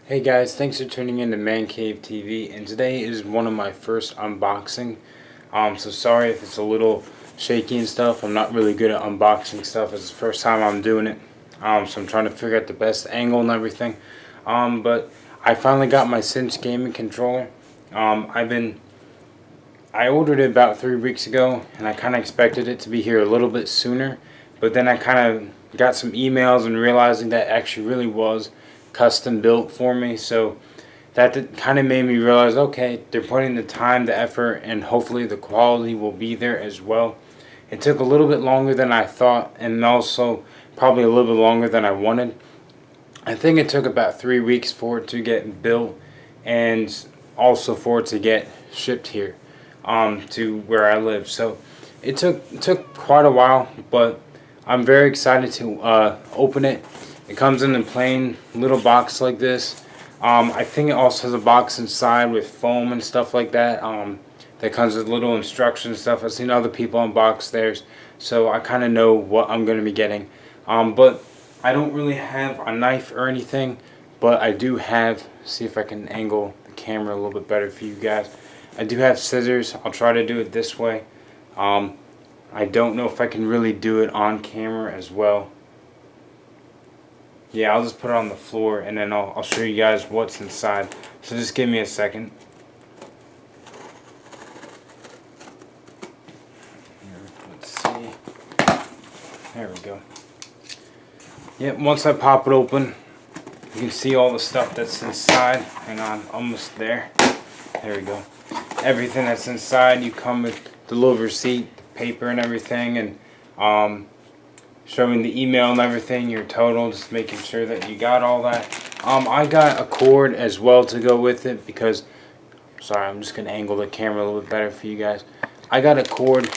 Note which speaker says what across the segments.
Speaker 1: Hey guys, thanks for tuning in to Man Cave TV, and today is one of my first unboxing. So sorry if it's a little shaky and stuff. I'm not really good at unboxing stuff. It's the first time I'm doing it. So I'm trying to figure out the best angle and everything. But I finally got my Cinch gaming controller. I ordered it about 3 weeks ago, and I kind of expected it to be here a little bit sooner. But then I kind of got some emails and realizing that actually really was custom built for me. So that kind of made me realize, okay, they're putting the time, the effort, and hopefully the quality will be there as well. It took a little bit longer than I thought, and also probably a little bit longer than I wanted. I think it took about 3 weeks for it to get built, and also for it to get shipped here to where I live. So it took quite a while, but I'm very excited to open it. It comes in a plain little box like this. I think it also has a box inside with foam and stuff like that. That comes with little instructions and stuff. I've seen other people unbox theirs, so I kind of know what I'm going to be getting. But I don't really have a knife or anything, but I do have, see if I can angle the camera a little bit better for you guys. I do have scissors. I'll try to do it this way. I don't know if I can really do it on camera as well. Yeah, I'll just put it on the floor, and then I'll show you guys what's inside. So just give me a second. Let's see. There we go. Yep, once I pop it open, you can see all the stuff that's inside. Hang on, almost there. There we go. Everything that's inside, you come with the little receipt, paper and everything, and showing the email and everything, your total, just making sure that you got all that. I got a cord as well to go with it because, sorry, I'm just going to angle the camera a little bit better for you guys. I got a cord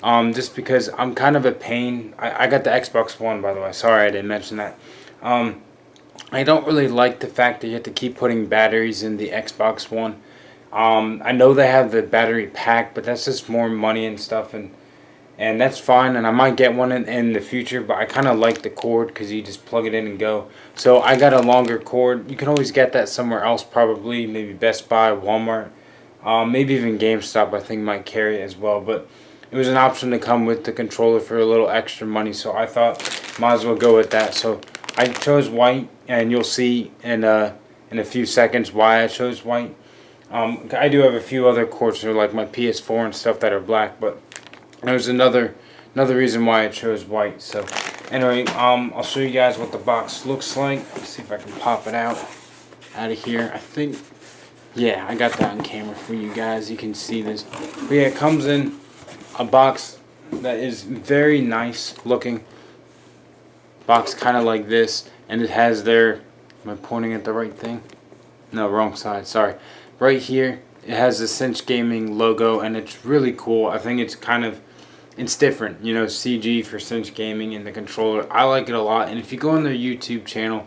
Speaker 1: just because I'm kind of a pain. I got the Xbox One, by the way. Sorry I didn't mention that. I don't really like the fact that you have to keep putting batteries in the Xbox One. I know they have the battery pack, but that's just more money and stuff, and that's fine, and I might get one in the future, but I kind of like the cord because you just plug it in and go. So I got a longer cord. You can always get that somewhere else, probably, maybe Best Buy, Walmart, maybe even GameStop I think might carry it as well, but it was an option to come with the controller for a little extra money, so I thought might as well go with that. So I chose white, and you'll see in a few seconds why I chose white. I do have a few other cords, like my PS4 and stuff, that are black, but there's another reason why I chose white. So anyway, I'll show you guys what the box looks like. Let's see if I can pop it out of here. I think, yeah, I got that on camera for you guys. You can see this. But yeah, it comes in a box that is very nice looking. Box kind of like this, and it has their, am I pointing at the right thing? No, wrong side, sorry. Right here, it has the Cinch Gaming logo, and it's really cool. I think it's kind of, it's different, you know, CG for Cinch Gaming and the controller. I like it a lot, and if you go on their YouTube channel,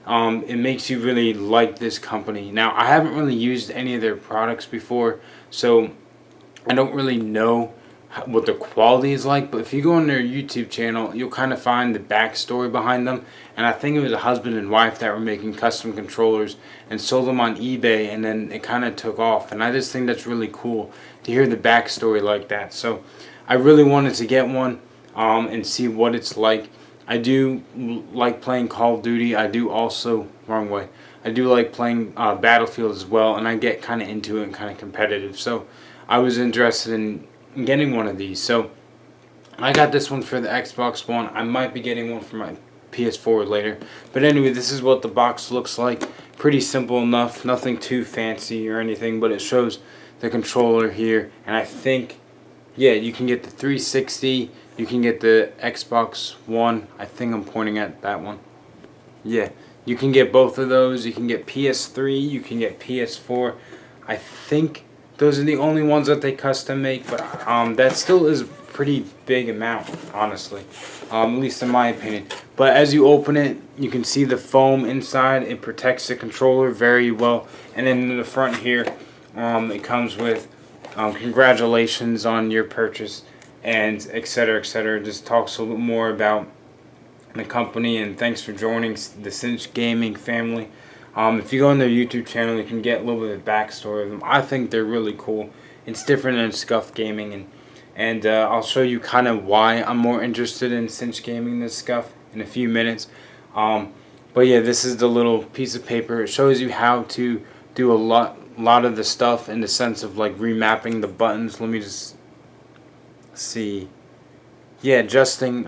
Speaker 1: it makes you really like this company. Now, I haven't really used any of their products before, so I don't really know what the quality is like, but if you go on their YouTube channel, you'll kind of find the backstory behind them. And I think it was a husband and wife that were making custom controllers and sold them on eBay, and then it kind of took off. And I just think that's really cool to hear the backstory like that. So I really wanted to get one and see what it's like. I do like playing Call of Duty. I do also, wrong way, I do like playing Battlefield as well, and I get kind of into it and kind of competitive. So I was interested in getting one of these. So I got this one for the Xbox One. I might be getting one for my PS4 later. But anyway, this is what the box looks like. Pretty simple enough. Nothing too fancy or anything, but it shows the controller here. And I think, yeah, you can get the 360. You can get the Xbox One. I think I'm pointing at that one. Yeah, you can get both of those. You can get PS3. You can get PS4. I think those are the only ones that they custom make, but that still is a pretty big amount, honestly, at least in my opinion. But as you open it, you can see the foam inside. It protects the controller very well. And then in the front here, it comes with congratulations on your purchase, and etc., etc. Just talks a little more about the company, and thanks for joining the Cinch Gaming family. If you go on their YouTube channel, you can get a little bit of backstory of them. I think they're really cool. It's different than Scuff Gaming, and I'll show you kind of why I'm more interested in Cinch Gaming than Scuff in a few minutes. But yeah, this is the little piece of paper. It shows you how to do a lot of the stuff in the sense of like remapping the buttons. Let me just see. Yeah, adjusting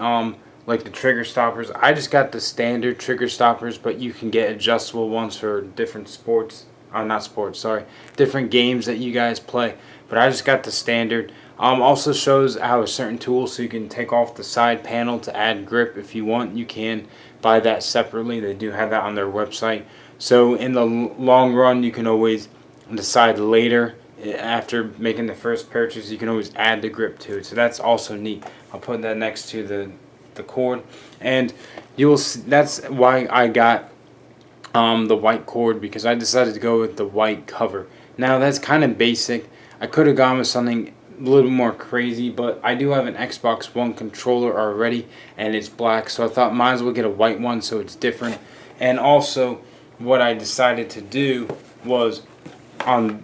Speaker 1: like the trigger stoppers. I just got the standard trigger stoppers, but you can get adjustable ones for different sports. Not sports, sorry. Different games that you guys play. But I just got the standard. Also shows how a certain tool, so you can take off the side panel to add grip if you want. You can buy that separately. They do have that on their website. So in the long run, you can always decide later, after making the first purchase, you can always add the grip to it. So that's also neat. I'll put that next to the cord, and you will see, that's why I got the white cord, because I decided to go with the white cover. Now that's kind of basic. I could have gone with something a little more crazy, but I do have an Xbox One controller already, and it's black, so I thought might as well get a white one so it's different. And also, what I decided to do was,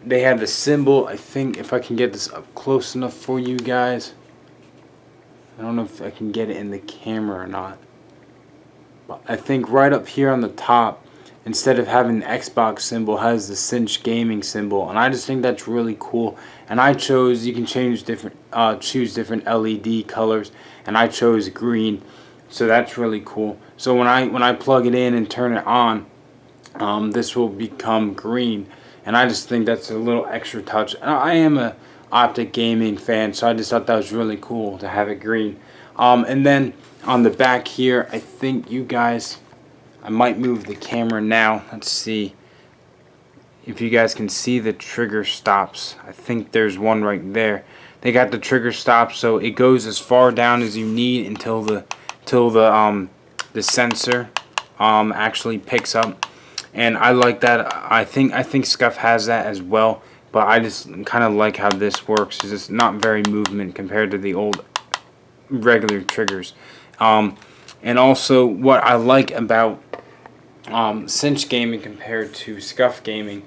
Speaker 1: they had the symbol. I think if I can get this up close enough for you guys, I don't know if I can get it in the camera or not, but I think right up here on the top, instead of having the Xbox symbol, has the Cinch Gaming symbol, and I just think that's really cool. And I chose, you can change choose different LED colors, and I chose green, so that's really cool. So when I plug it in and turn it on, this will become green, and I just think that's a little extra touch. And I am a Optic Gaming fan, so I just thought that was really cool to have it green. And then on the back here, I think you guys, I might move the camera now. Let's see if you guys can see the trigger stops. I think there's one right there. They got the trigger stops, so it goes as far down as you need until the sensor actually picks up. And I like that. I think Scuff has that as well, but I just kind of like how this works. It's just not very movement compared to the old regular triggers. And also what I like about Cinch Gaming compared to Scuff Gaming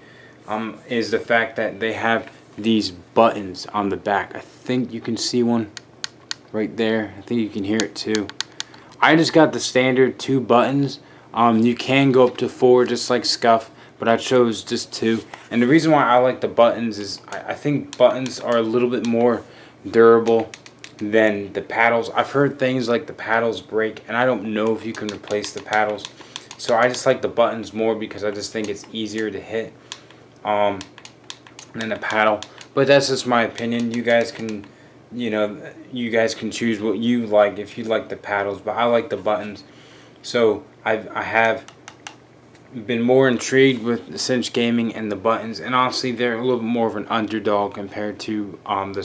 Speaker 1: is the fact that they have these buttons on the back. I think you can see one right there. I think you can hear it too. I just got the standard 2 buttons. You can go up to 4 just like Scuff, but I chose just 2. And the reason why I like the buttons is I think buttons are a little bit more durable than the paddles. I've heard things like the paddles break, and I don't know if you can replace the paddles. So I just like the buttons more because I just think it's easier to hit than the paddle. But that's just my opinion. You guys can, you guys can choose what you like if you like the paddles, but I like the buttons. So I have been more intrigued with the Cinch Gaming and the buttons, and honestly they're a little bit more of an underdog compared to the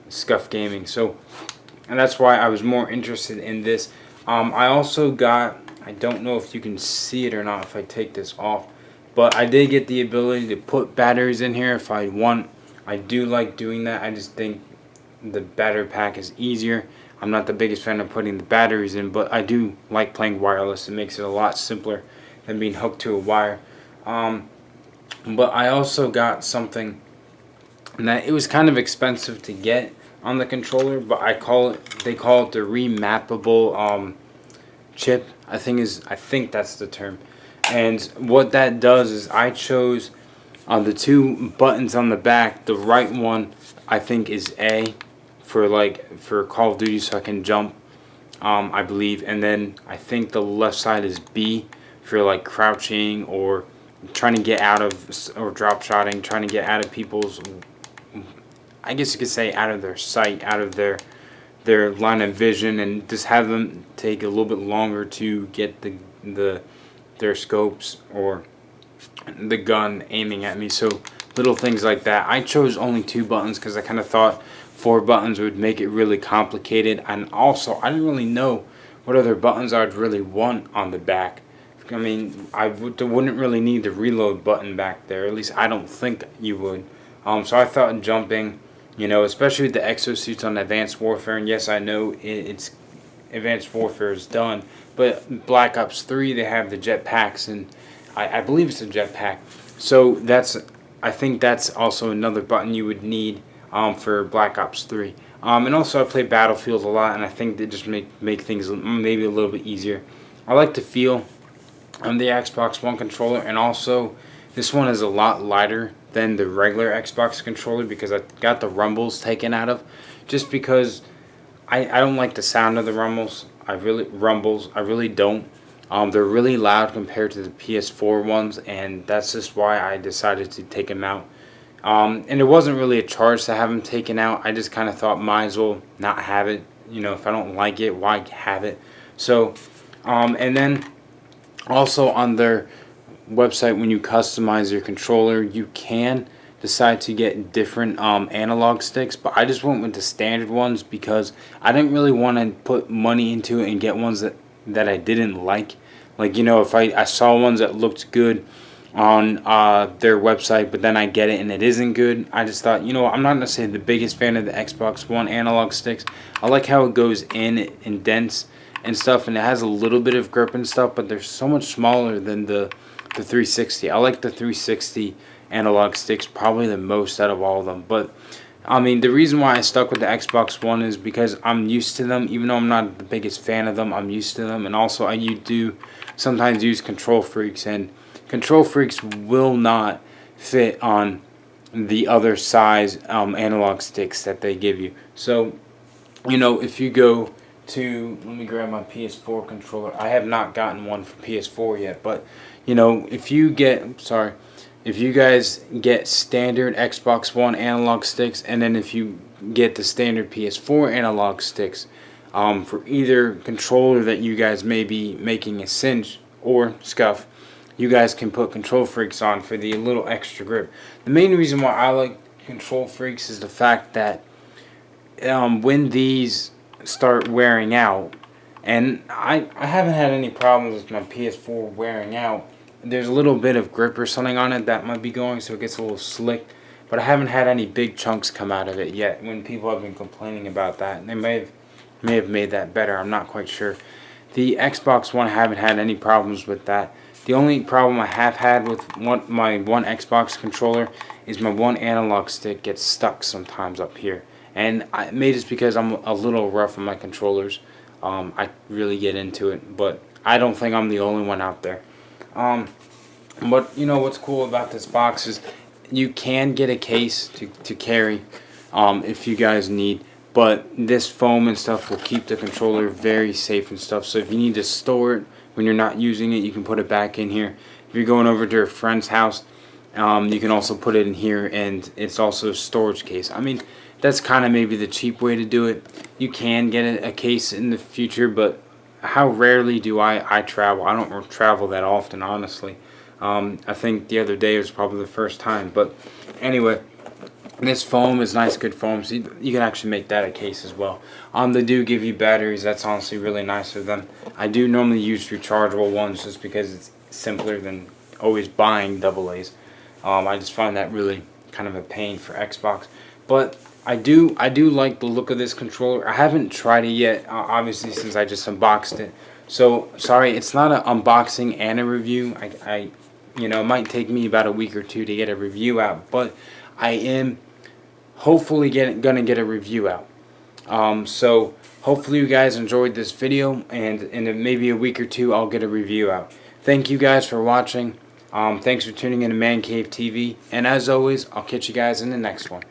Speaker 1: Scuff Gaming. So, and that's why I was more interested in this. I also got, I don't know if you can see it or not if I take this off, but I did get the ability to put batteries in here if I want. I do like doing that. I just think the battery pack is easier. I'm not the biggest fan of putting the batteries in, but I do like playing wireless. It makes it a lot simpler than being hooked to a wire. But I also got something that it was kind of expensive to get on the controller, but they call it the remappable chip. I think that's the term. And what that does is I chose the 2 buttons on the back. The right one I think is A for Call of Duty, so I can jump, I believe, and then I think the left side is B for like crouching or trying to get out of, or drop shotting, trying to get out of people's, I guess you could say, out of their sight, out of their line of vision, and just have them take a little bit longer to get their scopes or the gun aiming at me. So little things like that. I chose only 2 buttons because I kind of thought 4 buttons would make it really complicated, and also I didn't really know what other buttons I'd really want on the back. I mean, I wouldn't really need the reload button back there. At least I don't think you would. So I thought jumping, especially with the exosuits on Advanced Warfare, and yes, I know it's Advanced Warfare is done, but Black Ops 3, they have the jetpacks, and I believe it's a jetpack. So I think that's also another button you would need for Black Ops 3. And also I play Battlefield a lot, and I think they just make things maybe a little bit easier. I like the feel of the Xbox One controller, and also this one is a lot lighter than the regular Xbox controller because I got the rumbles taken out of, just because I don't like the sound of the rumbles. I really don't. They're really loud compared to the PS4 ones, and that's just why I decided to take them out. And it wasn't really a charge to have them taken out. I just kind of thought might as well not have it. You know, if I don't like it, why have it? So, and then also on their website, when you customize your controller, you can decide to get different analog sticks, but I just went with the standard ones because I didn't really want to put money into it and get ones that I didn't like. Like, you know, if I saw ones that looked good on their website, but then I get it and it isn't good, I just thought, you know, I'm not necessarily the biggest fan of the Xbox One analog sticks. I like how it goes in and dents and stuff, and it has a little bit of grip and stuff, but they're so much smaller than the 360. I like the 360 analog sticks probably the most out of all of them. But I mean, the reason why I stuck with the Xbox One is because I'm used to them. Even though I'm not the biggest fan of them, I'm used to them. And also I do sometimes use Control Freaks, and Control Freaks will not fit on the other size analog sticks that they give you. So, you know, if you go to, let me grab my PS4 controller. I have not gotten one for PS4 yet, but you know, if you guys get standard Xbox One analog sticks, and then if you get the standard PS4 analog sticks, for either controller that you guys may be making a Cinch or Scuff, you guys can put Control Freaks on for the little extra grip. The main reason why I like Control Freaks is the fact that when these start wearing out, and I haven't had any problems with my PS4 wearing out. There's a little bit of grip or something on it that might be going, so it gets a little slick, but I haven't had any big chunks come out of it yet. When people have been complaining about that, they may have made that better. I'm not quite sure. The Xbox One, I haven't had any problems with that. The only problem I have had with my one Xbox controller is my one analog stick gets stuck sometimes up here. And maybe it's because I'm a little rough on my controllers. I really get into it, but I don't think I'm the only one out there. But you know what's cool about this box is you can get a case to carry if you guys need. But this foam and stuff will keep the controller very safe and stuff. So if you need to store it when you're not using it, you can put it back in here. If you're going over to a friend's house, you can also put it in here, and it's also a storage case. I mean, that's kind of maybe the cheap way to do it. You can get a case in the future, but how rarely do I travel? I don't travel that often, honestly. I think the other day was probably the first time. But anyway, this foam is nice, good foam, so you can actually make that a case as well. They do give you batteries. That's honestly really nice of them. I do normally use rechargeable ones just because it's simpler than always buying AA's. I just find that really kind of a pain for Xbox. But I do like the look of this controller. I haven't tried it yet, obviously, since I just unboxed it. So sorry, it's not an unboxing and a review. You know, it might take me about a week or two to get a review out, but I am hopefully gonna get a review out. So hopefully you guys enjoyed this video, and in maybe a week or two I'll get a review out. Thank you guys for watching. Thanks for tuning in to Man Cave TV, and as always, I'll catch you guys in the next one.